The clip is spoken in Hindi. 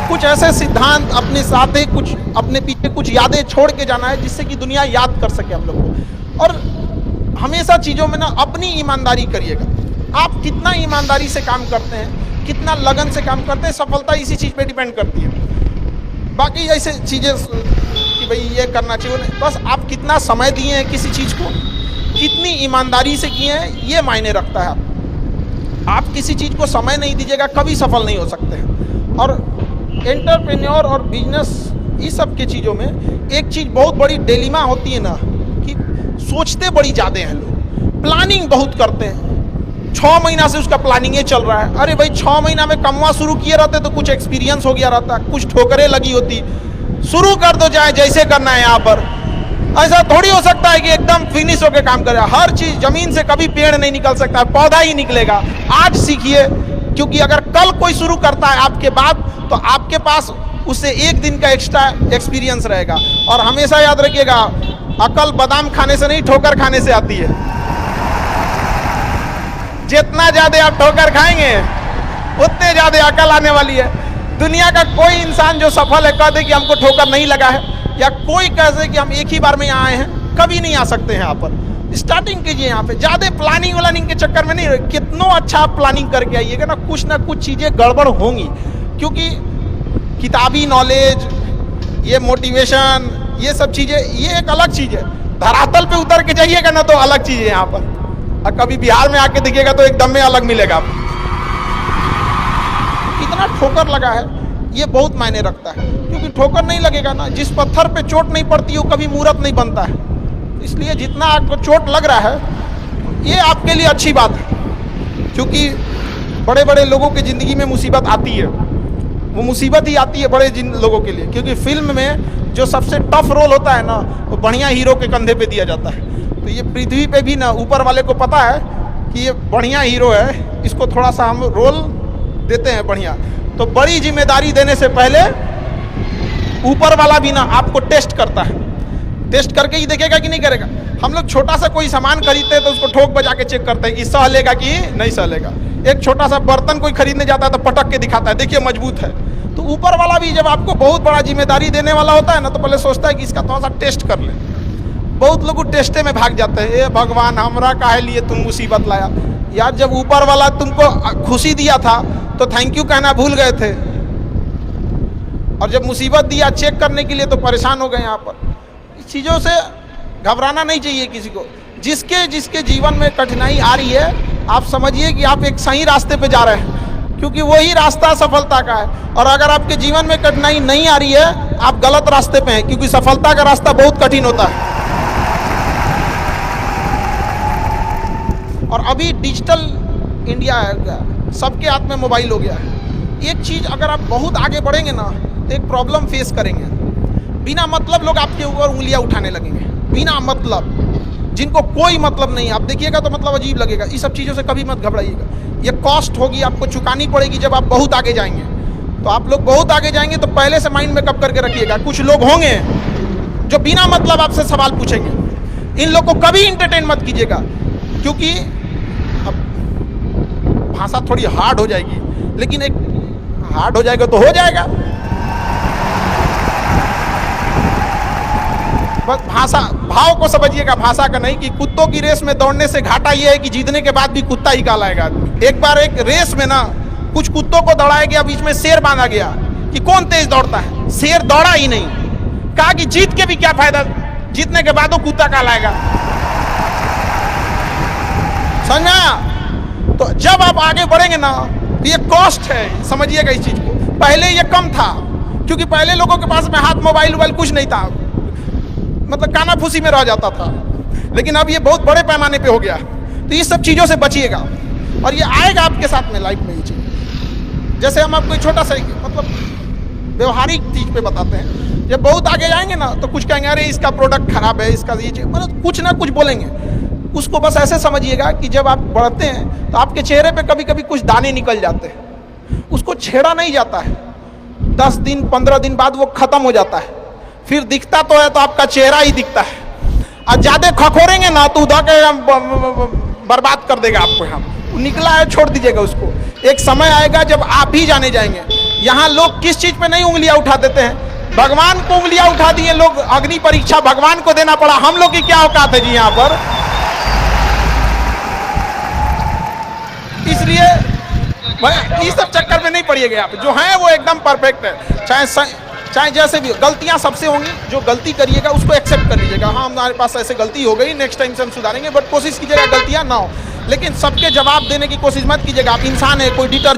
कुछ ऐसे सिद्धांत अपने साथ, कुछ अपने पीछे कुछ यादें छोड़ के जाना है जिससे कि दुनिया याद कर सके हम लोग को। और हमेशा चीज़ों में ना अपनी ईमानदारी करिएगा। आप कितना ईमानदारी से काम करते हैं, कितना लगन से काम करते हैं, सफलता इसी चीज़ पे डिपेंड करती है। बाकी ऐसे चीज़ें कि भाई ये करना चाहिए नहीं, बस आप कितना समय दिए हैं किसी चीज़ को, कितनी ईमानदारी से किए हैं, ये मायने रखता है। आप किसी चीज़ को समय नहीं दीजिएगा, कभी सफल नहीं हो सकते हैं। और एंटरप्रेन्योर और बिजनेस इस सब के चीज़ों में एक चीज़ बहुत बड़ी डिलेमा होती है ना, कि सोचते बड़ी ज़्यादा हैं लोग, प्लानिंग बहुत करते हैं। 6 महीना से उसका प्लानिंग ये चल रहा है। अरे भाई 6 महीना में कमवा शुरू किए रहते तो कुछ एक्सपीरियंस हो गया रहता, कुछ ठोकरें लगी होती, शुरू कर दो चाहे जैसे करना है। यहाँ पर ऐसा थोड़ी हो सकता है कि एकदम फिनिश होकर काम करे। हर चीज़, जमीन से कभी पेड़ नहीं निकल सकता, पौधा ही निकलेगा। आज सीखिए, क्योंकि अगर कल कोई शुरू करता है आपके बाद, तो आपके पास उससे 1 दिन का एक्स्ट्रा एक्सपीरियंस रहेगा। और हमेशा याद रखिएगा, अकल बादाम खाने से नहीं, ठोकर खाने से आती है। जितना ज़्यादा आप ठोकर खाएंगे उतने ज़्यादा अकल आने वाली है। दुनिया का कोई इंसान जो सफल है कह दे कि हमको ठोकर नहीं लगा है, या कोई कह दे कि हम एक ही बार में यहाँ आए हैं, कभी नहीं आ सकते हैं। यहाँ पर स्टार्टिंग कीजिए, यहाँ पे ज़्यादा प्लानिंग व्लानिंग के चक्कर में नहीं। कितनों अच्छा आप प्लानिंग करके आइएगा ना, कुछ चीज़ें गड़बड़ होंगी, क्योंकि किताबी नॉलेज, ये मोटिवेशन, ये सब चीज़ें, ये एक अलग चीज़ है। धरातल पे उतर के जाइएगा ना तो अलग चीज़ है यहाँ पर, और कभी बिहार में आके दिखेगा तो एकदम में अलग मिलेगा आपको। कितना ठोकर लगा है ये बहुत मायने रखता है, क्योंकि ठोकर नहीं लगेगा ना, जिस पत्थर पे चोट नहीं पड़ती है वो कभी मूर्त नहीं बनता है। इसलिए जितना आपको चोट लग रहा है ये आपके लिए अच्छी बात है, क्योंकि बड़े बड़े लोगों की ज़िंदगी में मुसीबत आती है, वो मुसीबत ही आती है बड़े जिन लोगों के लिए। क्योंकि फिल्म में जो सबसे टफ रोल होता है ना, वो बढ़िया हीरो के कंधे पे दिया जाता है। तो ये पृथ्वी पे भी ना ऊपर वाले को पता है कि ये बढ़िया हीरो है, इसको थोड़ा सा हम रोल देते हैं बढ़िया। तो बड़ी जिम्मेदारी देने से पहले ऊपर वाला भी ना आपको टेस्ट करता है, टेस्ट करके ही देखेगा कि नहीं करेगा। हम लोग छोटा सा कोई सामान खरीदते हैं तो उसको ठोक बजा के चेक करते हैं कि सह लेगा कि नहीं सह लेगा। एक छोटा सा बर्तन कोई खरीदने जाता है तो पटक के दिखाता है, देखिए मजबूत है। तो ऊपर वाला भी जब आपको बहुत बड़ा जिम्मेदारी देने वाला होता है ना, तो पहले सोचता है कि इसका थोड़ा सा टेस्ट कर ले। बहुत लोग टेस्टे में भाग जाते हैं, ये भगवान हमरा काहे लिए तुम मुसीबत लाया। यार जब ऊपर वाला तुमको खुशी दिया था तो थैंक यू कहना भूल गए थे, और जब मुसीबत दिया चेक करने के लिए तो परेशान हो गए। यहाँ पर इस चीज़ों से घबराना नहीं चाहिए किसी को। जिसके जिसके जीवन में कठिनाई आ रही है, आप समझिए कि आप एक सही रास्ते पे जा रहे हैं, क्योंकि वही रास्ता सफलता का है। और अगर आपके जीवन में कठिनाई नहीं आ रही है, आप गलत रास्ते पे हैं, क्योंकि सफलता का रास्ता बहुत कठिन होता है। और अभी डिजिटल इंडिया है, सबके हाथ में मोबाइल हो गया है। एक चीज़, अगर आप बहुत आगे बढ़ेंगे ना तो एक प्रॉब्लम फेस करेंगे। बिना मतलब लोग आपके ऊपर उंगलियां उठाने लगेंगे, बिना मतलब, जिनको कोई मतलब नहीं। आप देखिएगा तो मतलब अजीब लगेगा। इस सब चीज़ों से कभी मत घबराइएगा। ये कॉस्ट होगी, आपको चुकानी पड़ेगी जब आप बहुत आगे जाएंगे। तो आप लोग बहुत आगे जाएंगे तो पहले से माइंड में कब करके रखिएगा, कुछ लोग होंगे जो बिना मतलब आपसे सवाल पूछेंगे। इन लोग को कभी इंटरटेन मत कीजिएगा, क्योंकि भाषा थोड़ी हार्ड हो जाएगी, लेकिन एक हार्ड हो जाएगा तो हो जाएगा। बस भाषा, भाव को समझिएगा, भाषा का नहीं। कि कुत्तों की रेस में दौड़ने से घाटा यह है कि जीतने के बाद भी कुत्ता ही कहलाएगा। एक बार एक रेस में ना कुछ कुत्तों को दौड़ाया गया, बीच में शेर बांधा गया कि कौन तेज दौड़ता है। शेर दौड़ा ही नहीं, कहा कि जीत के भी क्या फायदा, जीतने के बाद वो कुत्ता कहलाएगा। समझा? तो जब आप आगे बढ़ेंगे ना, ये कॉस्ट है, समझिएगा इस चीज को। पहले ये कम था, क्योंकि पहले लोगों के पास में हाथ मोबाइल कुछ नहीं था, मतलब काना फूसी में रह जाता था। लेकिन अब ये बहुत बड़े पैमाने पे हो गया। तो ये सब चीज़ों से बचिएगा, और ये आएगा आपके साथ में लाइफ में ये चीज़। जैसे हम आपको छोटा सा मतलब व्यवहारिक चीज़ पे बताते हैं। जब बहुत आगे जाएंगे ना तो कुछ कहेंगे अरे इसका प्रोडक्ट खराब है, इसका ये चीज़, मतलब कुछ ना कुछ बोलेंगे। उसको बस ऐसे समझिएगा कि जब आप बढ़ते हैं तो आपके चेहरे पे कभी कभी कुछ दाने निकल जाते हैं, उसको छेड़ा नहीं जाता है। 10 दिन 15 दिन बाद वो खत्म हो जाता है, फिर दिखता तो है तो आपका चेहरा ही दिखता है। और ज़्यादा खखोरेंगे ना तो उधर के बर्बाद कर देगा आपको। हम निकला है छोड़ दीजिएगा उसको। एक समय आएगा जब आप ही जाने जाएंगे यहाँ लोग किस चीज पे नहीं उंगलियां उठा देते हैं? भगवान को उंगलियां उठा दिए लोग, अग्नि परीक्षा भगवान को देना पड़ा। हम लोग की क्या औकात है जी यहाँ पर? इसलिए इस सब चक्कर में नहीं पड़िएगा आप। जो है वो एकदम परफेक्ट है। चाहे जैसे भी गलतियां सबसे होंगी, जो गलती करिएगा उसको एक्सेप्ट कर लीजिएगा। हाँ, हमारे पास ऐसे गलती हो गई, नेक्स्ट टाइम से हम सुधारेंगे, बट कोशिश कीजिएगा गलतियां ना हो। लेकिन सबके जवाब देने की कोशिश मत कीजिएगा। आप इंसान है, कोई डिटर